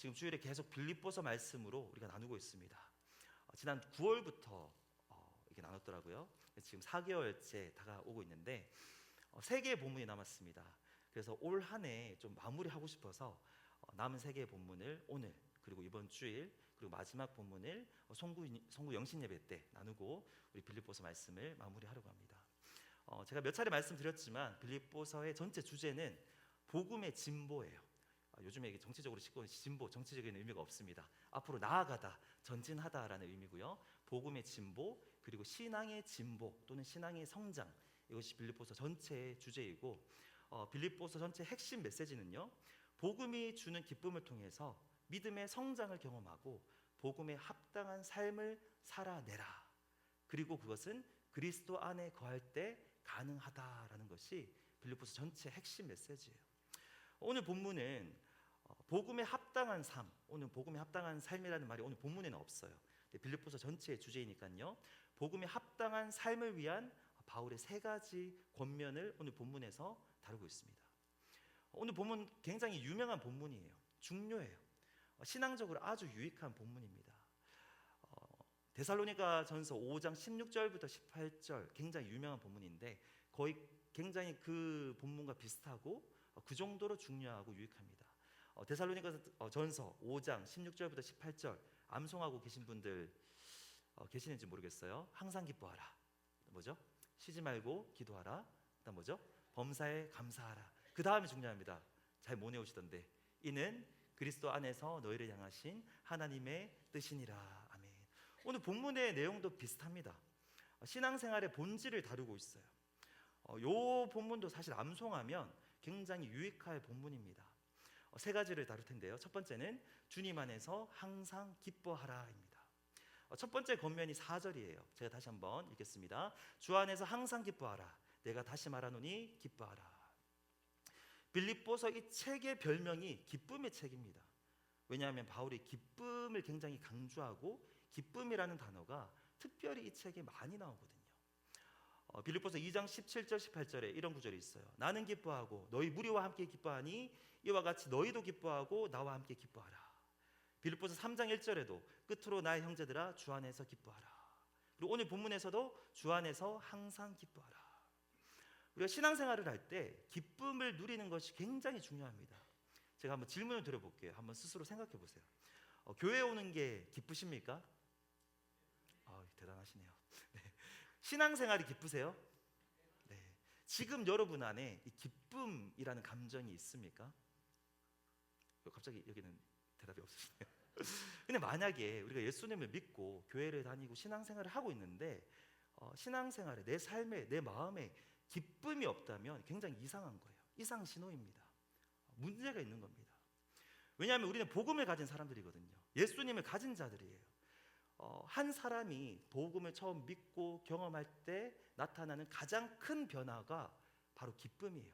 지금 주일에 계속 빌립보서 말씀으로 우리가 나누고 있습니다. 지난 9월부터 이렇게 나눴더라고요. 지금 4개월째 다가오고 있는데 3개의 본문이 남았습니다. 그래서 올 한 해 좀 마무리하고 싶어서 남은 3개의 본문을 오늘 그리고 이번 주일 그리고 마지막 본문을 송구 영신 예배 때 나누고 우리 빌립보서 말씀을 마무리하려고 합니다. 제가 몇 차례 말씀드렸지만 빌립보서의 전체 주제는 복음의 진보예요. 요즘에 이게 정치적으로 진보, 정치적인 의미가 없습니다. 앞으로 나아가다, 전진하다라는 의미고요. 복음의 진보 그리고 신앙의 진보 또는 신앙의 성장, 이것이 빌립보서 전체의 주제이고 빌립보서 전체 핵심 메시지는요, 복음이 주는 기쁨을 통해서 믿음의 성장을 경험하고 복음에 합당한 삶을 살아내라. 그리고 그것은 그리스도 안에 거할 때 가능하다라는 것이 빌립보서 전체 핵심 메시지예요. 오늘 본문은 복음에 합당한 삶, 오늘 복음에 합당한 삶이라는 말이 오늘 본문에는 없어요. 빌립보서 전체의 주제이니까요. 복음에 합당한 삶을 위한 바울의 3가지 권면을 오늘 본문에서 다루고 있습니다. 오늘 본문 굉장히 유명한 본문이에요. 중요해요. 신앙적으로 아주 유익한 본문입니다. 데살로니가 전서 5장 16절부터 18절 굉장히 유명한 본문인데 거의 굉장히 그 본문과 비슷하고 그 정도로 중요하고 유익합니다. 데살로니가 전서 5장 16절부터 18절 암송하고 계신 분들 계시는지 모르겠어요. 항상 기뻐하라. 뭐죠? 쉬지 말고 기도하라. 그다음 뭐죠? 범사에 감사하라. 그 다음이 중요합니다. 잘 못 외우시던데 이는 그리스도 안에서 너희를 향하신 하나님의 뜻이니라. 아멘. 오늘 본문의 내용도 비슷합니다. 신앙생활의 본질을 다루고 있어요. 요 본문도 사실 암송하면 굉장히 유익할 본문입니다. 3가지를 다룰 텐데요. 첫 번째는 주님 안에서 항상 기뻐하라입니다. 첫 번째 권면이 4절이에요. 제가 다시 한번 읽겠습니다. 주 안에서 항상 기뻐하라. 내가 다시 말하노니 기뻐하라. 빌립보서 이 책의 별명이 기쁨의 책입니다. 왜냐하면 바울이 기쁨을 굉장히 강조하고 기쁨이라는 단어가 특별히 이 책에 많이 나오거든요. 빌립보서 2장 17절 18절에 이런 구절이 있어요. 나는 기뻐하고 너희 무리와 함께 기뻐하니 이와 같이 너희도 기뻐하고 나와 함께 기뻐하라. 빌립보서 3장 1절에도 끝으로 나의 형제들아 주 안에서 기뻐하라. 그리고 오늘 본문에서도 주 안에서 항상 기뻐하라. 우리가 신앙생활을 할 때 기쁨을 누리는 것이 굉장히 중요합니다. 제가 한번 질문을 드려볼게요. 한번 스스로 생각해 보세요. 교회에 오는 게 기쁘십니까? 대단하시네요. 네. 신앙생활이 기쁘세요? 네. 지금 여러분 안에 이 기쁨이라는 감정이 있습니까? 갑자기 여기는 대답이 없으시네요. 근데 만약에 우리가 예수님을 믿고 교회를 다니고 신앙생활을 하고 있는데 신앙생활에 내 삶에 내 마음에 기쁨이 없다면 굉장히 이상한 거예요. 이상 신호입니다. 문제가 있는 겁니다. 왜냐하면 우리는 복음을 가진 사람들이거든요. 예수님을 가진 자들이에요. 한 사람이 복음을 처음 믿고 경험할 때 나타나는 가장 큰 변화가 바로 기쁨이에요.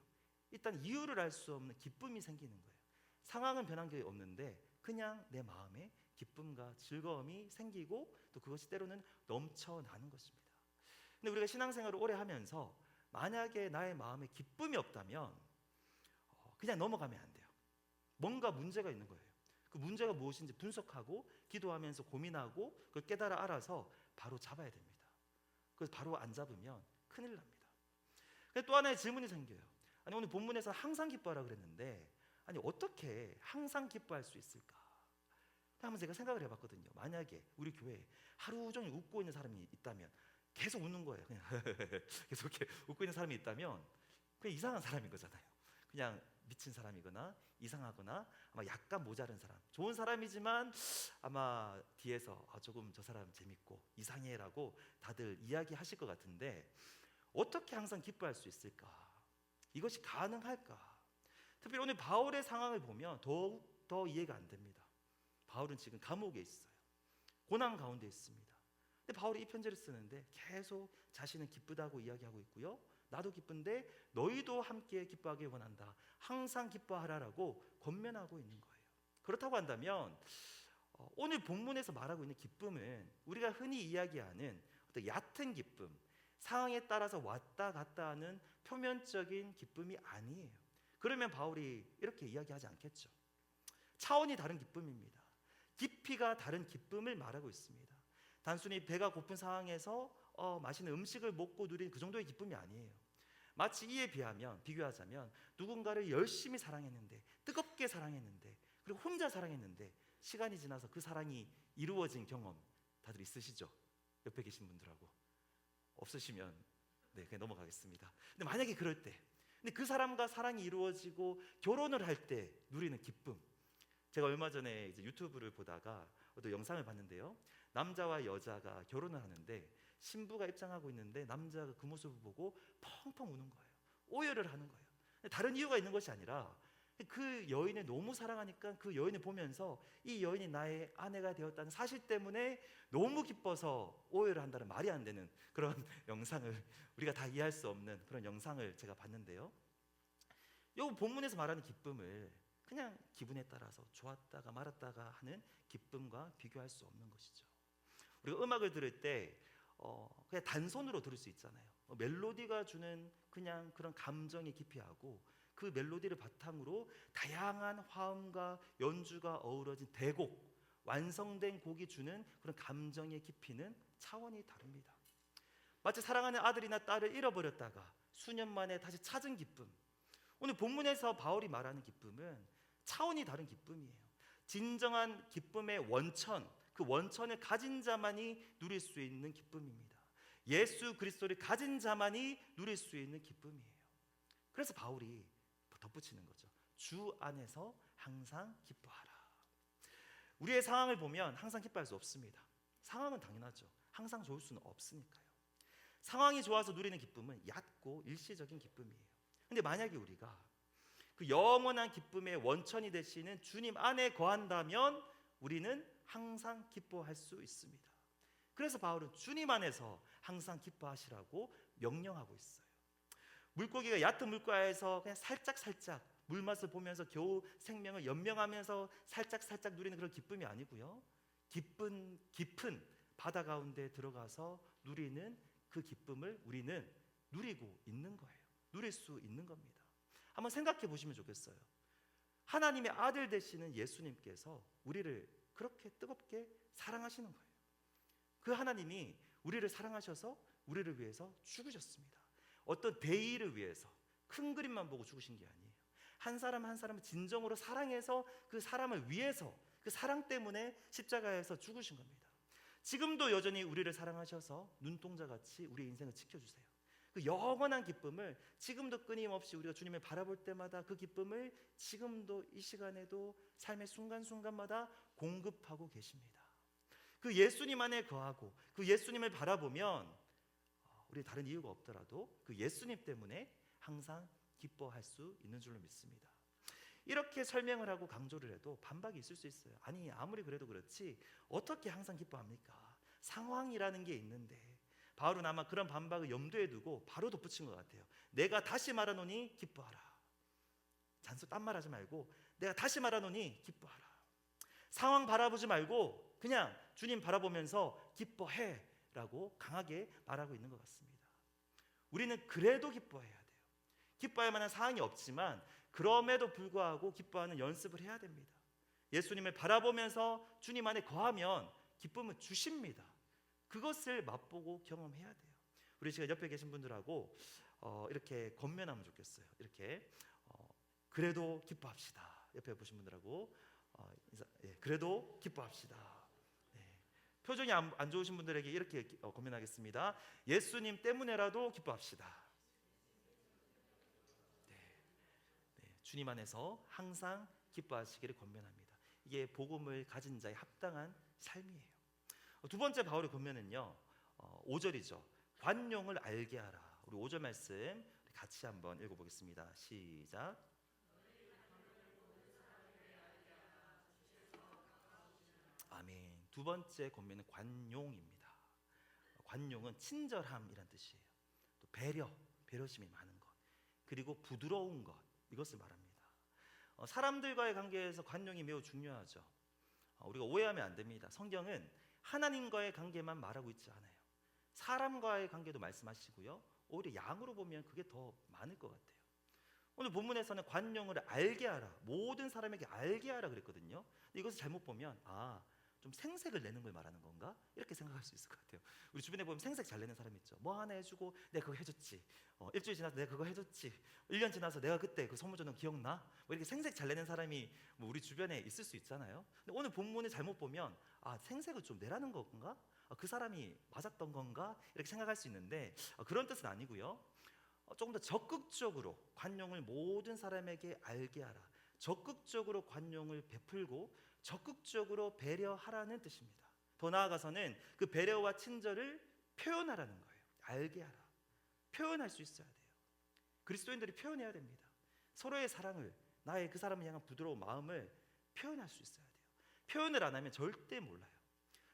일단 이유를 알 수 없는 기쁨이 생기는 거예요. 상황은 변한 게 없는데 그냥 내 마음에 기쁨과 즐거움이 생기고 또 그것이 때로는 넘쳐나는 것입니다. 근데 우리가 신앙생활을 오래 하면서 만약에 나의 마음에 기쁨이 없다면 그냥 넘어가면 안 돼요. 뭔가 문제가 있는 거예요. 그 문제가 무엇인지 분석하고 기도하면서 고민하고 그걸 깨달아 알아서 바로 잡아야 됩니다. 그래서 바로 안 잡으면 큰일 납니다. 또 하나의 질문이 생겨요. 아니 오늘 본문에서 항상 기뻐하라 그랬는데 아니 어떻게 항상 기뻐할 수 있을까? 한번 제가 생각을 해봤거든요. 만약에 우리 교회에 하루 종일 웃고 있는 사람이 있다면 계속 웃는 거예요. 그냥 계속 이렇게 웃고 있는 사람이 있다면 그냥 이상한 사람인 거잖아요. 그냥 미친 사람이거나 이상하거나 아마 약간 모자른 사람, 좋은 사람이지만 아마 뒤에서 조금 저 사람 재밌고 이상해라고 다들 이야기하실 것 같은데 어떻게 항상 기뻐할 수 있을까? 이것이 가능할까? 특별히 오늘 바울의 상황을 보면 더욱 더 이해가 안 됩니다. 바울은 지금 감옥에 있어요. 고난 가운데 있습니다. 근데 바울이 이 편지를 쓰는데 계속 자신은 기쁘다고 이야기하고 있고요. 나도 기쁜데 너희도 함께 기뻐하길 원한다. 항상 기뻐하라라고 권면하고 있는 거예요. 그렇다고 한다면 오늘 본문에서 말하고 있는 기쁨은 우리가 흔히 이야기하는 어떤 얕은 기쁨, 상황에 따라서 왔다 갔다 하는 표면적인 기쁨이 아니에요. 그러면 바울이 이렇게 이야기하지 않겠죠. 차원이 다른 기쁨입니다. 깊이가 다른 기쁨을 말하고 있습니다. 단순히 배가 고픈 상황에서 맛있는 음식을 먹고 누린 그 정도의 기쁨이 아니에요. 마치 이에 비교하자면 누군가를 열심히 사랑했는데, 뜨겁게 사랑했는데, 그리고 혼자 사랑했는데 시간이 지나서 그 사랑이 이루어진 경험 다들 있으시죠? 옆에 계신 분들하고. 없으시면 그냥 넘어가겠습니다. 근데 만약에 그럴 때, 근데 그 사람과 사랑이 이루어지고 결혼을 할 때 누리는 기쁨. 제가 얼마 전에 이제 유튜브를 보다가 어떤 영상을 봤는데요. 남자와 여자가 결혼을 하는데 신부가 입장하고 있는데 남자가 그 모습을 보고 펑펑 우는 거예요. 오열을 하는 거예요. 다른 이유가 있는 것이 아니라 그 여인을 너무 사랑하니까 그 여인을 보면서 이 여인이 나의 아내가 되었다는 사실 때문에 너무 기뻐서 오열을 한다는 말이 안 되는 그런 영상을, 우리가 다 이해할 수 없는 그런 영상을 제가 봤는데요. 이 본문에서 말하는 기쁨을 그냥 기분에 따라서 좋았다가 말았다가 하는 기쁨과 비교할 수 없는 것이죠. 우리가 음악을 들을 때 그냥 단손으로 들을 수 있잖아요. 멜로디가 주는 그냥 그런 감정의 깊이하고 그 멜로디를 바탕으로 다양한 화음과 연주가 어우러진 대곡, 완성된 곡이 주는 그런 감정의 깊이는 차원이 다릅니다. 마치 사랑하는 아들이나 딸을 잃어버렸다가 수년 만에 다시 찾은 기쁨. 오늘 본문에서 바울이 말하는 기쁨은 차원이 다른 기쁨이에요. 진정한 기쁨의 원천, 그 원천을 가진 자만이 누릴 수 있는 기쁨입니다. 예수 그리스도를 가진 자만이 누릴 수 있는 기쁨이에요. 그래서 바울이 덧붙이는 거죠. 주 안에서 항상 기뻐하라. 우리의 상황을 보면 항상 기뻐할 수 없습니다. 상황은 당연하죠. 항상 좋을 수는 없으니까요. 상황이 좋아서 누리는 기쁨은 얕고 일시적인 기쁨이에요. 근데 만약에 우리가 그 영원한 기쁨의 원천이 되시는 주님 안에 거한다면 우리는 항상 기뻐할 수 있습니다. 그래서 바울은 주님 안에서 항상 기뻐하시라고 명령하고 있어요. 물고기가 얕은 물가에서 그냥 살짝 물맛을 보면서 겨우 생명을 연명하면서 살짝 누리는 그런 기쁨이 아니고요. 깊은 바다 가운데 들어가서 누리는 그 기쁨을 우리는 누리고 있는 거예요. 누릴 수 있는 겁니다. 한번 생각해 보시면 좋겠어요. 하나님의 아들 되시는 예수님께서 우리를 그렇게 뜨겁게 사랑하시는 거예요. 그 하나님이 우리를 사랑하셔서 우리를 위해서 죽으셨습니다. 어떤 대의를 위해서 큰 그림만 보고 죽으신 게 아니에요. 한 사람 한 사람을 진정으로 사랑해서 그 사람을 위해서 그 사랑 때문에 십자가에서 죽으신 겁니다. 지금도 여전히 우리를 사랑하셔서 눈동자같이 우리의 인생을 지켜주세요. 그 영원한 기쁨을 지금도 끊임없이 우리가 주님을 바라볼 때마다 그 기쁨을 지금도 이 시간에도 삶의 순간순간마다 공급하고 계십니다. 그 예수님 안에 거하고 그 예수님을 바라보면 우리 다른 이유가 없더라도 그 예수님 때문에 항상 기뻐할 수 있는 줄로 믿습니다. 이렇게 설명을 하고 강조를 해도 반박이 있을 수 있어요. 아니 아무리 그래도 그렇지 어떻게 항상 기뻐합니까? 상황이라는 게 있는데. 바울은 아마 그런 반박을 염두에 두고 바로 덧붙인 것 같아요. 내가 다시 말하노니 기뻐하라. 잔소 딴 말하지 말고 내가 다시 말하노니 기뻐하라. 상황 바라보지 말고 그냥 주님 바라보면서 기뻐해 라고 강하게 말하고 있는 것 같습니다. 우리는 그래도 기뻐해야 돼요. 기뻐할 만한 상황이 없지만 그럼에도 불구하고 기뻐하는 연습을 해야 됩니다. 예수님을 바라보면서 주님 안에 거하면 기쁨을 주십니다. 그것을 맛보고 경험해야 돼요. 우리 지금 옆에 계신 분들하고 이렇게 권면하면 좋겠어요. 이렇게 그래도 기뻐합시다. 옆에 보신 분들하고 그래도 기뻐합시다. 표정이 안 좋으신 분들에게 이렇게 권면하겠습니다. 예수님 때문에라도 기뻐합시다. 주님 안에서 항상 기뻐하시기를 권면합니다. 이게 복음을 가진 자의 합당한 삶이에요. 두 번째 바울의 권면은요 5절이죠. 관용을 알게 하라. 우리 5절 말씀 같이 한번 읽어보겠습니다. 시작. 아멘. 두 번째 권면은 관용입니다. 관용은 친절함이란 뜻이에요. 또 배려심이 많은 것, 그리고 부드러운 것, 이것을 말합니다. 사람들과의 관계에서 관용이 매우 중요하죠. 우리가 오해하면 안 됩니다. 성경은 하나님과의 관계만 말하고 있지 않아요. 사람과의 관계도 말씀하시고요. 오히려 양으로 보면 그게 더 많을 것 같아요. 오늘 본문에서는 관용을 알게 하라, 모든 사람에게 알게 하라 그랬거든요. 근데 이것을 잘못 보면 좀 생색을 내는 걸 말하는 건가? 이렇게 생각할 수 있을 것 같아요. 우리 주변에 보면 생색 잘 내는 사람 있죠. 뭐 하나 해주고 내가 그거 해줬지. 일주일 지나서 내가 그거 해줬지. 1년 지나서 내가 그때 그 선물 줬는 거 기억나? 뭐 이렇게 생색 잘 내는 사람이 뭐 우리 주변에 있을 수 있잖아요. 근데 오늘 본문을 잘못 보면 생색을 좀 내라는 건가? 그 사람이 맞았던 건가? 이렇게 생각할 수 있는데 그런 뜻은 아니고요. 조금 더 적극적으로 관용을 모든 사람에게 알게 하라. 적극적으로 관용을 베풀고 적극적으로 배려하라는 뜻입니다. 더 나아가서는 그 배려와 친절을 표현하라는 거예요. 알게 하라. 표현할 수 있어야 돼요. 그리스도인들이 표현해야 됩니다. 서로의 사랑을, 나의 그 사람을 향한 부드러운 마음을 표현할 수 있어야 돼요. 표현을 안 하면 절대 몰라요.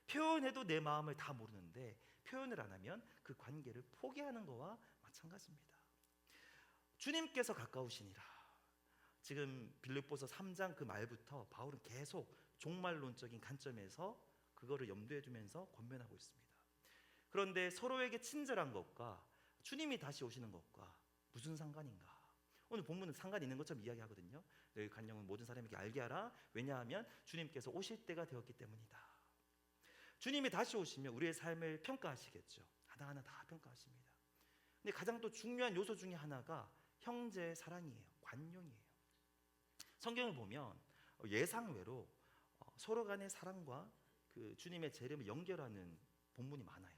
표현해도 내 마음을 다 모르는데 표현을 안 하면 그 관계를 포기하는 거와 마찬가지입니다. 주님께서 가까우시니라. 지금 빌립보서 3장 그 말부터 바울은 계속 종말론적인 관점에서 그거를 염두에 두면서 권면하고 있습니다. 그런데 서로에게 친절한 것과 주님이 다시 오시는 것과 무슨 상관인가? 오늘 본문은 상관이 있는 것처럼 이야기하거든요. 너희 관용은 모든 사람에게 알게 하라. 왜냐하면 주님께서 오실 때가 되었기 때문이다. 주님이 다시 오시면 우리의 삶을 평가하시겠죠. 하나하나 다 평가하십니다. 근데 가장 또 중요한 요소 중에 하나가 형제의 사랑이에요. 관용이에요. 성경을 보면 예상외로 서로 간의 사랑과 그 주님의 재림을 연결하는 본문이 많아요.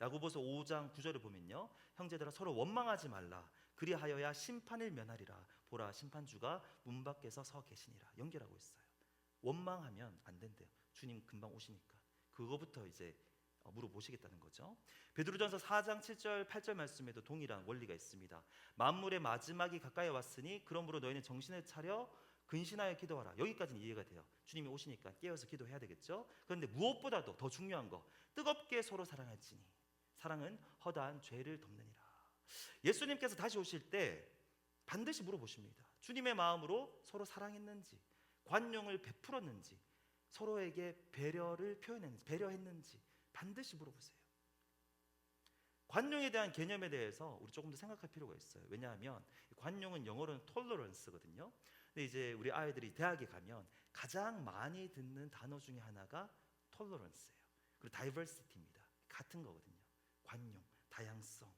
야고보서 5장 9절을 보면요, 형제들아 서로 원망하지 말라. 그리하여야 심판을 면하리라. 보라, 심판주가 문 밖에서 서 계시니라. 연결하고 있어요. 원망하면 안 된대요. 주님 금방 오시니까. 그거부터 이제 물어보시겠다는 거죠. 베드로전서 4장 7절 8절 말씀에도 동일한 원리가 있습니다. 만물의 마지막이 가까이 왔으니 그러므로 너희는 정신을 차려 근신하여 기도하라. 여기까지는 이해가 돼요. 주님이 오시니까 깨어서 기도해야 되겠죠. 그런데 무엇보다도 더 중요한 거, 뜨겁게 서로 사랑할지니 사랑은 허다한 죄를 덮느니라. 예수님께서 다시 오실 때 반드시 물어보십니다. 주님의 마음으로 서로 사랑했는지, 관용을 베풀었는지, 서로에게 배려를 표현했는지, 배려했는지 반드시 물어보세요. 관용에 대한 개념에 대해서 우리 조금 더 생각할 필요가 있어요. 왜냐하면 관용은 영어로는 tolerance거든요. 근데 이제 우리 아이들이 대학에 가면 가장 많이 듣는 단어 중에 하나가 tolerance예요. 그리고 diversity입니다. 같은 거거든요. 관용, 다양성.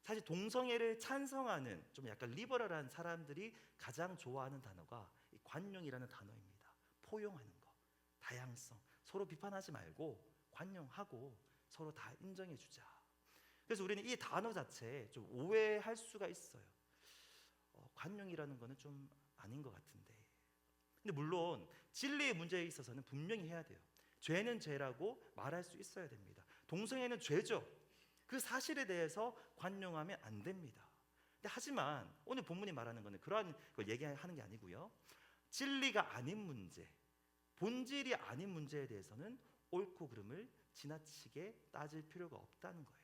사실 동성애를 찬성하는 좀 약간 리버럴한 사람들이 가장 좋아하는 단어가 이 관용이라는 단어입니다. 포용하는 거, 다양성. 서로 비판하지 말고 관용하고 서로 다 인정해 주자. 그래서 우리는 이 단어 자체에 좀 오해할 수가 있어요. 관용이라는 거는 좀 아닌 것 같은데. 근데 물론 진리의 문제에 있어서는 분명히 해야 돼요. 죄는 죄라고 말할 수 있어야 됩니다. 동성애는 죄죠. 그 사실에 대해서 관용하면 안 됩니다. 근데 하지만 오늘 본문이 말하는 거는 그러한 걸 얘기하는 게 아니고요. 진리가 아닌 문제, 본질이 아닌 문제에 대해서는 옳고 그름을 지나치게 따질 필요가 없다는 거예요.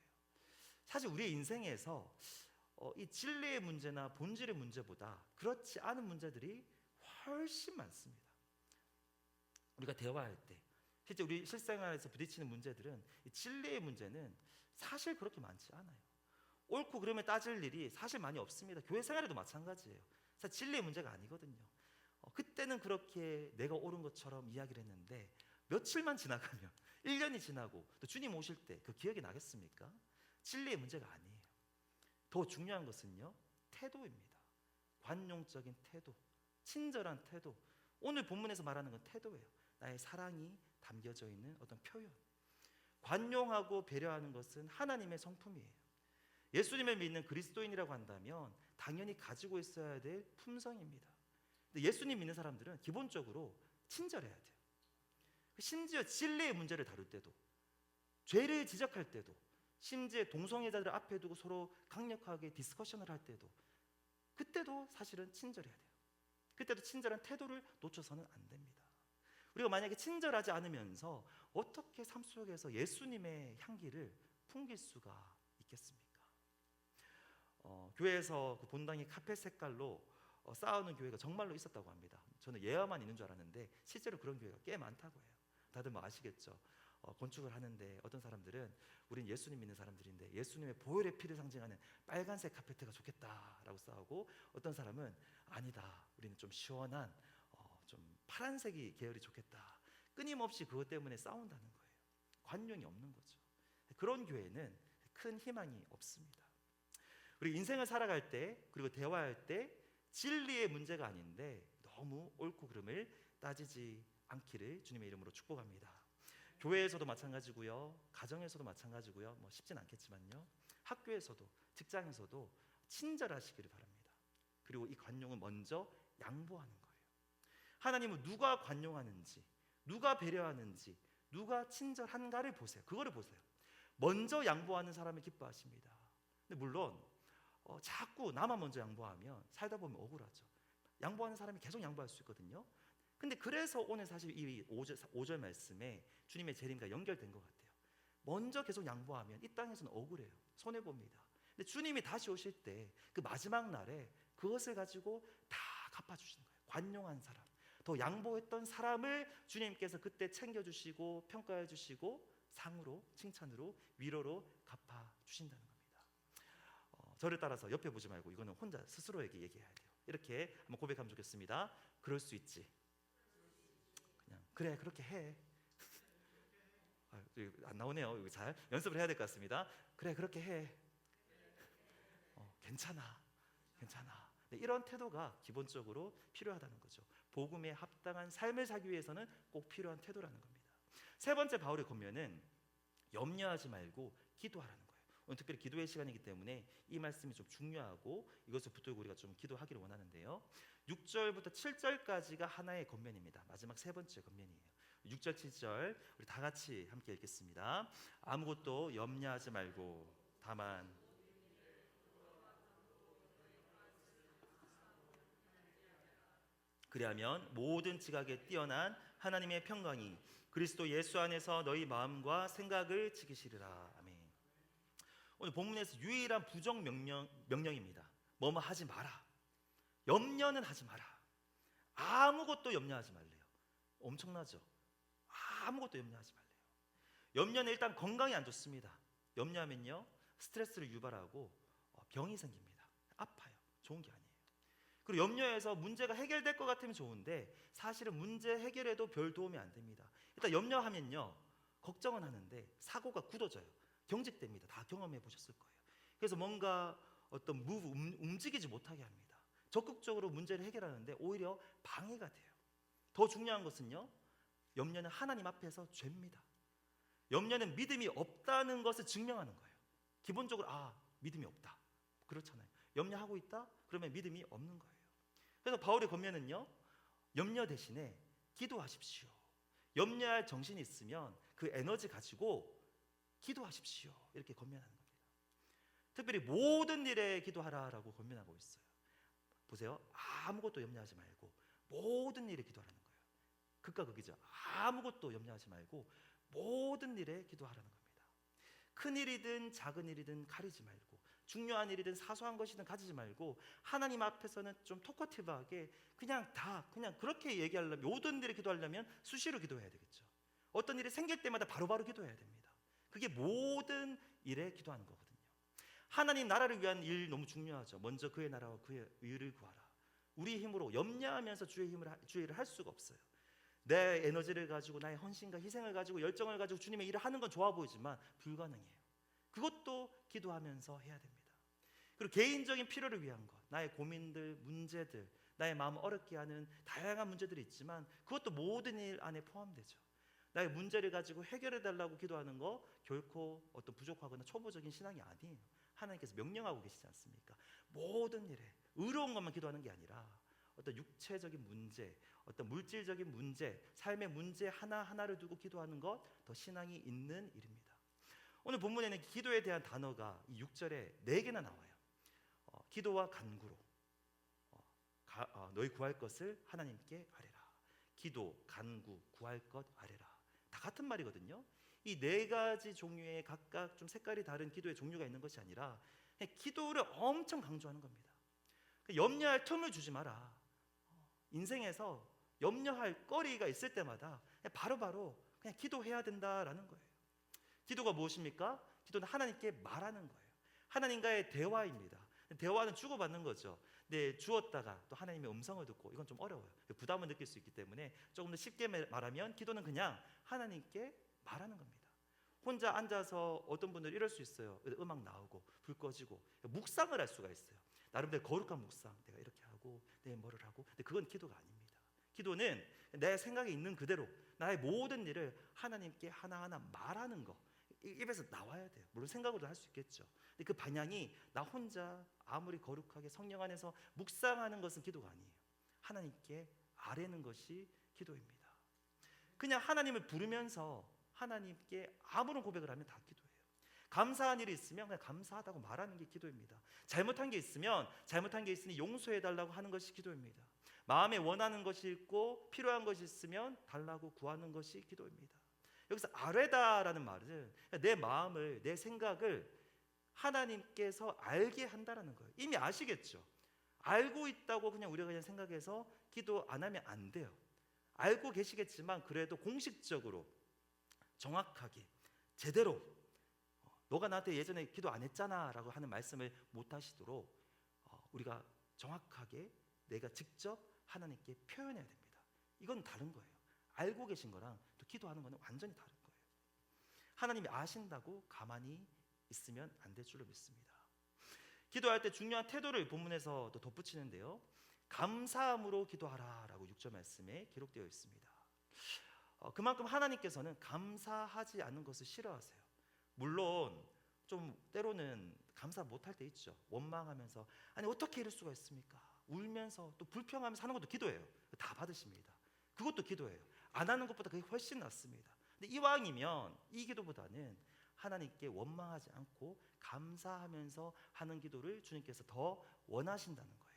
사실 우리의 인생에서 이 진리의 문제나 본질의 문제보다 그렇지 않은 문제들이 훨씬 많습니다. 우리가 대화할 때 실제 우리 실생활에서 부딪히는 문제들은 이 진리의 문제는 사실 그렇게 많지 않아요. 옳고 그름을 따질 일이 사실 많이 없습니다. 교회 생활에도 마찬가지예요. 사실 진리의 문제가 아니거든요. 그때는 그렇게 내가 옳은 것처럼 이야기를 했는데 며칠만 지나가면 1년이 지나고 또 주님 오실 때 그 기억이 나겠습니까? 진리의 문제가 아니에요. 더 중요한 것은요, 태도입니다. 관용적인 태도, 친절한 태도. 오늘 본문에서 말하는 건 태도예요. 나의 사랑이 담겨져 있는 어떤 표현. 관용하고 배려하는 것은 하나님의 성품이에요. 예수님을 믿는 그리스도인이라고 한다면 당연히 가지고 있어야 될 품성입니다. 근데 예수님 믿는 사람들은 기본적으로 친절해야 돼요. 심지어 진리의 문제를 다룰 때도, 죄를 지적할 때도, 심지어 동성애자들 앞에 두고 서로 강력하게 디스커션을 할 때도, 그때도 사실은 친절해야 돼요. 그때도 친절한 태도를 놓쳐서는 안 됩니다. 우리가 만약에 친절하지 않으면서 어떻게 삶 속에서 예수님의 향기를 풍길 수가 있겠습니까? 교회에서 그 본당이 카펫 색깔로 쌓아놓은 교회가 정말로 있었다고 합니다. 저는 예화만 있는 줄 알았는데 실제로 그런 교회가 꽤 많다고 해요. 다들 뭐 아시겠죠? 건축을 하는데 어떤 사람들은 우린 예수님 믿는 사람들인데 예수님의 보혈의 피를 상징하는 빨간색 카페트가 좋겠다라고 싸우고, 어떤 사람은 아니다, 우리는 좀 시원한 좀 파란색이 계열이 좋겠다. 끊임없이 그것 때문에 싸운다는 거예요. 관용이 없는 거죠. 그런 교회는 큰 희망이 없습니다. 우리 인생을 살아갈 때 그리고 대화할 때 진리의 문제가 아닌데 너무 옳고 그름을 따지지 않기를 주님의 이름으로 축복합니다. 교회에서도 마찬가지고요, 가정에서도 마찬가지고요, 뭐 쉽진 않겠지만요, 학교에서도 직장에서도 친절하시기를 바랍니다. 그리고 이 관용은 먼저 양보하는 거예요. 하나님은 누가 관용하는지, 누가 배려하는지, 누가 친절한가를 보세요. 그거를 보세요. 먼저 양보하는 사람을 기뻐하십니다. 근데 물론 자꾸 나만 먼저 양보하면 살다 보면 억울하죠. 양보하는 사람이 계속 양보할 수 있거든요. 근데 그래서 오늘 사실 이 5절 말씀에 주님의 재림과 연결된 것 같아요. 먼저 계속 양보하면 이 땅에서는 억울해요. 손해봅니다. 근데 주님이 다시 오실 때 그 마지막 날에 그것을 가지고 다 갚아주시는 거예요. 관용한 사람, 더 양보했던 사람을 주님께서 그때 챙겨주시고 평가해주시고 상으로, 칭찬으로, 위로로 갚아주신다는 겁니다. 저를 따라서 옆에 보지 말고 이거는 혼자 스스로에게 얘기해야 돼요. 이렇게 한번 고백하면 좋겠습니다. 그럴 수 있지. 그냥 그래, 그렇게 해. 안 나오네요. 여기 잘 연습을 해야 될 것 같습니다. 그래, 그렇게 해. 괜찮아, 괜찮아. 네, 이런 태도가 기본적으로 필요하다는 거죠. 복음에 합당한 삶을 살기 위해서는 꼭 필요한 태도라는 겁니다. 세 번째 바울의 권면은 염려하지 말고 기도하라는 거예요. 오늘 특별히 기도의 시간이기 때문에 이 말씀이 좀 중요하고 이것을 붙들고 우리가 좀 기도하기를 원하는데요. 6절부터 7절까지가 하나의 권면입니다. 마지막 세 번째 권면이에요. 6절 7절 우리 다 같이 함께 읽겠습니다. 아무것도 염려하지 말고 다만 그리하면 모든 지각에 뛰어난 하나님의 평강이 그리스도 예수 안에서 너희 마음과 생각을 지키시리라. 아멘. 오늘 본문에서 유일한 부정 명령입니다. 뭐뭐 하지 마라. 염려는 하지 마라. 아무것도 염려하지 말래요. 엄청나죠? 아무것도 염려하지 말래요. 염려는 일단 건강에 안 좋습니다. 염려하면요 스트레스를 유발하고 병이 생깁니다. 아파요. 좋은 게 아니에요. 그리고 염려해서 문제가 해결될 것 같으면 좋은데 사실은 문제 해결에도 별 도움이 안 됩니다. 일단 염려하면요 걱정은 하는데 사고가 굳어져요. 경직됩니다. 다 경험해 보셨을 거예요. 그래서 뭔가 어떤 움직이지 못하게 합니다. 적극적으로 문제를 해결하는데 오히려 방해가 돼요. 더 중요한 것은요, 염려는 하나님 앞에서 죄입니다. 염려는 믿음이 없다는 것을 증명하는 거예요. 기본적으로 믿음이 없다, 그렇잖아요. 염려하고 있다? 그러면 믿음이 없는 거예요. 그래서 바울의 권면은요, 염려 대신에 기도하십시오. 염려할 정신이 있으면 그 에너지 가지고 기도하십시오. 이렇게 권면하는 겁니다. 특별히 모든 일에 기도하라라고 권면하고 있어요. 보세요. 아무것도 염려하지 말고 모든 일에 기도하라는 거예요. 극과 극이죠. 아무것도 염려하지 말고 모든 일에 기도하라는 겁니다. 큰 일이든 작은 일이든 가리지 말고 중요한 일이든 사소한 것이든 가지지 말고 하나님 앞에서는 좀 토커티브하게 그냥 그렇게 얘기하려면, 모든 일에 기도하려면 수시로 기도해야 되겠죠. 어떤 일이 생길 때마다 바로바로 기도해야 됩니다. 그게 모든 일에 기도하는 거거든요. 하나님 나라를 위한 일 너무 중요하죠. 먼저 그의 나라와 그의 의를 구하라. 우리 힘으로 염려하면서 주의 일을 할 수가 없어요. 내 에너지를 가지고 나의 헌신과 희생을 가지고 열정을 가지고 주님의 일을 하는 건 좋아 보이지만 불가능해요. 그것도 기도하면서 해야 됩니다. 그리고 개인적인 필요를 위한 것, 나의 고민들, 문제들, 나의 마음 어렵게 하는 다양한 문제들이 있지만 그것도 모든 일 안에 포함되죠. 나의 문제를 가지고 해결해 달라고 기도하는 거 결코 어떤 부족하거나 초보적인 신앙이 아니에요. 하나님께서 명령하고 계시지 않습니까? 모든 일에 의로운 것만 기도하는 게 아니라 어떤 육체적인 문제, 어떤 물질적인 문제, 삶의 문제 하나하나를 두고 기도하는 것, 더 신앙이 있는 일입니다. 오늘 본문에는 기도에 대한 단어가 이 6절에 4개나 나와요. 기도와 간구로 너희 구할 것을 하나님께 아뢰라. 기도, 간구, 구할 것 아뢰라. 다 같은 말이거든요. 이 4가지 종류의 각각 좀 색깔이 다른 기도의 종류가 있는 것이 아니라 기도를 엄청 강조하는 겁니다. 염려할 틈을 주지 마라. 인생에서 염려할 거리가 있을 때마다 바로바로 그냥 기도해야 된다라는 거예요. 기도가 무엇입니까? 기도는 하나님께 말하는 거예요. 하나님과의 대화입니다. 대화는 주고받는 거죠. 네, 주었다가 또 하나님의 음성을 듣고, 이건 좀 어려워요. 부담을 느낄 수 있기 때문에 조금 더 쉽게 말하면 기도는 그냥 하나님께 말하는 겁니다. 혼자 앉아서 어떤 분들 이럴 수 있어요. 음악 나오고 불 꺼지고 묵상을 할 수가 있어요. 나름대로 거룩한 묵상, 내가 이렇게 하고 내 뭐를 하고. 근데 그건 기도가 아닙니다. 기도는 내 생각에 있는 그대로 나의 모든 일을 하나님께 하나하나 말하는 거. 입에서 나와야 돼요. 물론 생각으로도 할 수 있겠죠. 근데 그 방향이 나 혼자 아무리 거룩하게 성령 안에서 묵상하는 것은 기도가 아니에요. 하나님께 아뢰는 것이 기도입니다. 그냥 하나님을 부르면서 하나님께 아무런 고백을 하면 다 기도예요. 감사한 일이 있으면 그냥 감사하다고 말하는 게 기도입니다. 잘못한 게 있으면 잘못한 게 있으니 용서해달라고 하는 것이 기도입니다. 마음에 원하는 것이 있고 필요한 것이 있으면 달라고 구하는 것이 기도입니다. 여기서 아뢰다라는 말은 내 마음을, 내 생각을 하나님께서 알게 한다라는 거예요. 이미 아시겠죠? 알고 있다고 그냥 우리가 그냥 생각해서 기도 안 하면 안 돼요. 알고 계시겠지만 그래도 공식적으로 정확하게 제대로 너가 나한테 예전에 기도 안 했잖아 라고 하는 말씀을 못 하시도록 우리가 정확하게 내가 직접 하나님께 표현해야 됩니다. 이건 다른 거예요. 알고 계신 거랑 또 기도하는 거는 완전히 다른 거예요. 하나님이 아신다고 가만히 있으면 안 될 줄로 믿습니다. 기도할 때 중요한 태도를 본문에서 또 덧붙이는데요, 감사함으로 기도하라라고 6절 말씀에 기록되어 있습니다. 그만큼 하나님께서는 감사하지 않는 것을 싫어하세요. 물론 좀 때로는 감사 못할 때 있죠. 원망하면서 아니 어떻게 이럴 수가 있습니까? 울면서 또 불평하면서 하는 것도 기도예요. 다 받으십니다. 그것도 기도예요. 안 하는 것보다 그게 훨씬 낫습니다. 근데 이왕이면 이 기도보다는 하나님께 원망하지 않고 감사하면서 하는 기도를 주님께서 더 원하신다는 거예요.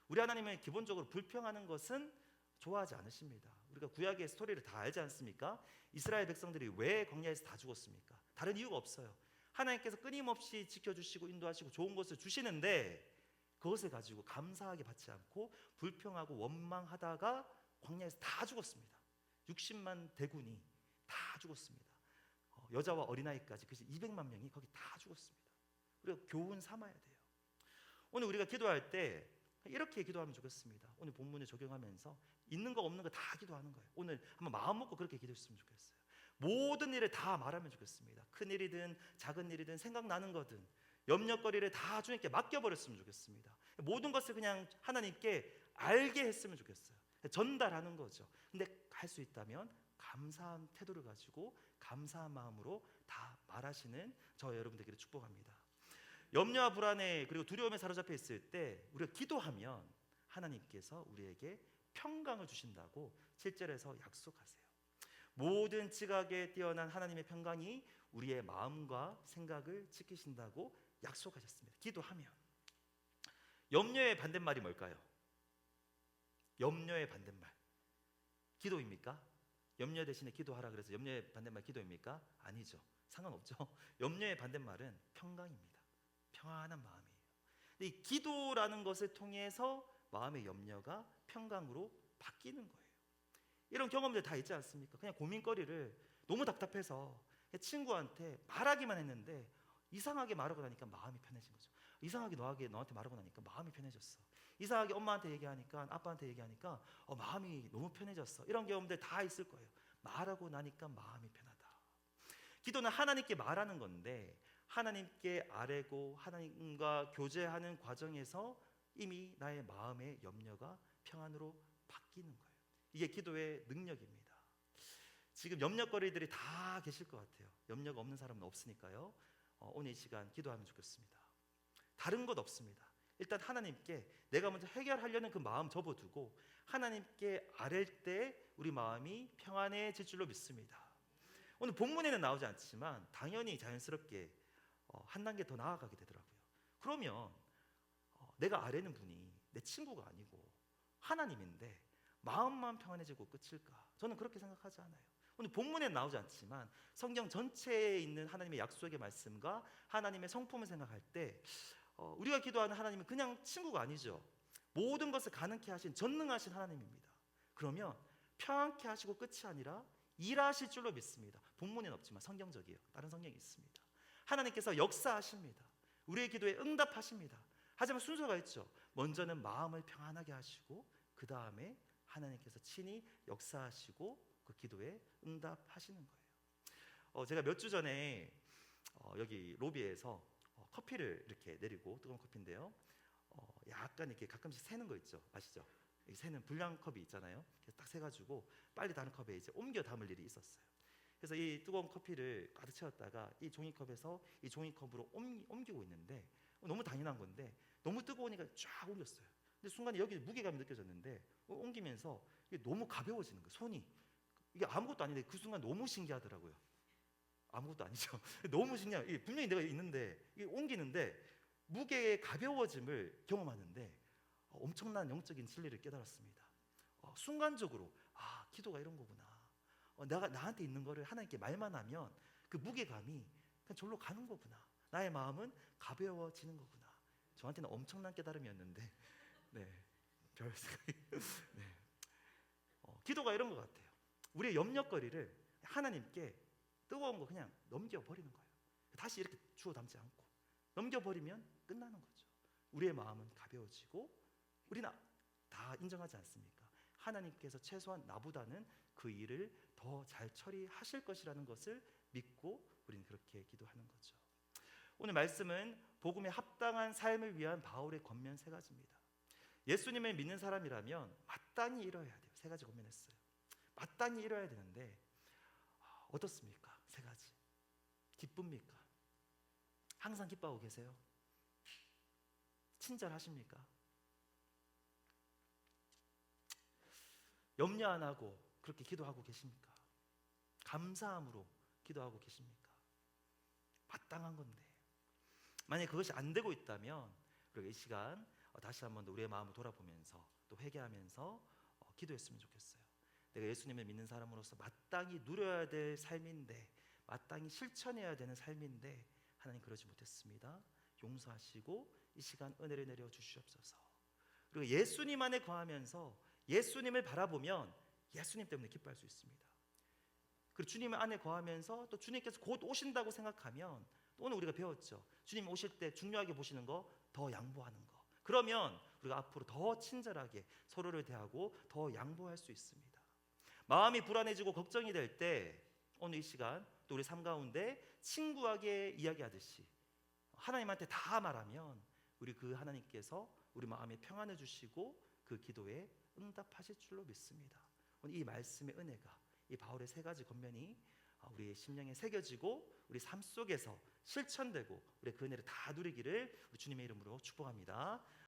우리 하나님은 기본적으로 불평하는 것은 좋아하지 않으십니다. 우리가 구약의 스토리를 다 알지 않습니까? 이스라엘 백성들이 왜 광야에서 다 죽었습니까? 다른 이유가 없어요. 하나님께서 끊임없이 지켜주시고 인도하시고 좋은 것을 주시는데 그것을 가지고 감사하게 받지 않고 불평하고 원망하다가 광야에서 다 죽었습니다. 60만 대군이 다 죽었습니다. 여자와 어린아이까지 그래서 200만 명이 거기 다 죽었습니다. 우리가 교훈 삼아야 돼요. 오늘 우리가 기도할 때 이렇게 기도하면 좋겠습니다. 오늘 본문을 적용하면서 있는 거 없는 거 다 기도하는 거예요. 오늘 한번 마음 먹고 그렇게 기도했으면 좋겠어요. 모든 일을 다 말하면 좋겠습니다. 큰 일이든 작은 일이든 생각나는 거든 염려거리를 다 주님께 맡겨버렸으면 좋겠습니다. 모든 것을 그냥 하나님께 알게 했으면 좋겠어요. 전달하는 거죠. 근데 할 수 있다면 감사한 태도를 가지고 감사한 마음으로 다 말하시는 저 여러분들에게 축복합니다. 염려와 불안에 그리고 두려움에 사로잡혀 있을 때 우리가 기도하면 하나님께서 우리에게 평강을 주신다고 7절에서 약속하세요. 모든 지각에 뛰어난 하나님의 평강이 우리의 마음과 생각을 지키신다고 약속하셨습니다. 기도하면. 염려의 반대말이 뭘까요? 염려의 반대말 기도입니까? 염려 대신에 기도하라 그래서 염려의 반대말 기도입니까? 아니죠. 상관없죠. 염려의 반대말은 평강입니다. 평안한 마음이에요. 이 기도라는 것을 통해서 마음의 염려가 평강으로 바뀌는 거예요. 이런 경험들 다 있지 않습니까? 그냥 고민거리를 너무 답답해서 친구한테 말하기만 했는데 이상하게 말하고 나니까 마음이 편해진 거죠. 이상하게 너한테 말하고 나니까 마음이 편해졌어. 이상하게 엄마한테 얘기하니까 아빠한테 얘기하니까 마음이 너무 편해졌어. 이런 경험들 다 있을 거예요. 말하고 나니까 마음이 편하다. 기도는 하나님께 말하는 건데 하나님께 아뢰고 하나님과 교제하는 과정에서 이미 나의 마음의 염려가 평안으로 바뀌는 거예요. 이게 기도의 능력입니다. 지금 염려거리들이 다 계실 것 같아요. 염려가 없는 사람은 없으니까요. 오늘 이 시간 기도하면 좋겠습니다. 다른 것 없습니다. 일단 하나님께 내가 먼저 해결하려는 그 마음 접어두고 하나님께 아랠 때 우리 마음이 평안해질 줄로 믿습니다. 오늘 본문에는 나오지 않지만 당연히 자연스럽게 한 단계 더 나아가게 되더라고요. 그러면 내가 아뢰는 분이 내 친구가 아니고 하나님인데 마음만 평안해지고 끝일까? 저는 그렇게 생각하지 않아요. 오늘 본문에 나오지 않지만 성경 전체에 있는 하나님의 약속의 말씀과 하나님의 성품을 생각할 때 우리가 기도하는 하나님은 그냥 친구가 아니죠. 모든 것을 가능케 하신 전능하신 하나님입니다. 그러면 평안케 하시고 끝이 아니라 일하실 줄로 믿습니다. 본문에는 없지만 성경적이에요. 다른 성경이 있습니다. 하나님께서 역사하십니다. 우리의 기도에 응답하십니다. 하지만 순서가 있죠. 먼저는 마음을 평안하게 하시고 그 다음에 하나님께서 친히 역사하시고 그 기도에 응답하시는 거예요. 제가 몇 주 전에 여기 로비에서 커피를 이렇게 내리고, 뜨거운 커피인데요, 약간 이렇게 가끔씩 새는 거 있죠, 아시죠? 이 새는 불량 컵이 있잖아요. 그래서 딱 새가지고 빨리 다른 컵에 이제 옮겨 담을 일이 있었어요. 그래서 이 뜨거운 커피를 가득 채웠다가 이 종이컵에서 이 종이컵으로 옮기고 있는데, 너무 당연한 건데 너무 뜨거우니까 쫙 옮겼어요. 근데 순간에 여기 무게감이 느껴졌는데 옮기면서 이게 너무 가벼워지는 거예요. 손이, 이게 아무것도 아닌데 그 순간 너무 신기하더라고요. 아무것도 아니죠. 너무 신기해요. 분명히 내가 있는데 이게 옮기는데 무게의 가벼워짐을 경험하는데 엄청난 영적인 진리를 깨달았습니다. 순간적으로 기도가 이런 거구나. 내가 나한테 있는 거를 하나님께 말만 하면 그 무게감이 그냥 절로 가는 거구나. 나의 마음은 가벼워지는 거구나. 저한테는 엄청난 깨달음이었는데, 네, 별 생각이. 네. 기도가 이런 것 같아요. 우리의 염려거리를 하나님께 뜨거운 거 그냥 넘겨버리는 거예요. 다시 이렇게 주워 담지 않고 넘겨버리면 끝나는 거죠. 우리의 마음은 가벼워지고, 우리는 다 인정하지 않습니까? 하나님께서 최소한 나보다는 그 일을 더 잘 처리하실 것이라는 것을 믿고 우리는 그렇게 기도하는 거죠. 오늘 말씀은 복음에 합당한 삶을 위한 바울의 권면 세 가지입니다. 예수님을 믿는 사람이라면 마땅히 이뤄야 돼요. 세 가지 권면했어요. 마땅히 이뤄야 되는데 어떻습니까? 세 가지. 기쁩니까? 항상 기뻐하고 계세요? 친절하십니까? 염려 안 하고 그렇게 기도하고 계십니까? 감사함으로 기도하고 계십니까? 마땅한 건데, 만약에 그것이 안 되고 있다면 우리가 이 시간 다시 한번 더 우리의 마음을 돌아보면서 또 회개하면서 기도했으면 좋겠어요. 내가 예수님을 믿는 사람으로서 마땅히 누려야 될 삶인데, 마땅히 실천해야 되는 삶인데 하나님 그러지 못했습니다. 용서하시고 이 시간 은혜를 내려 주시옵소서. 그리고 예수님 안에 거하면서 예수님을 바라보면 예수님 때문에 기뻐할 수 있습니다. 그리고 주님 안에 거하면서 또 주님께서 곧 오신다고 생각하면, 또 오늘 우리가 배웠죠. 주님 오실 때 중요하게 보시는 거, 더 양보하는 거. 그러면 우리가 앞으로 더 친절하게 서로를 대하고 더 양보할 수 있습니다. 마음이 불안해지고 걱정이 될 때 오늘 이 시간 또 우리 삶 가운데 친구에게 이야기하듯이 하나님한테 다 말하면 우리 그 하나님께서 우리 마음에 평안해 주시고 그 기도에 응답하실 줄로 믿습니다. 오늘 이 말씀의 은혜가, 이 바울의 세 가지 권면이 우리의 심령에 새겨지고 우리 삶 속에서 실천되고 우리 그 은혜를 다 누리기를 우리 주님의 이름으로 축복합니다.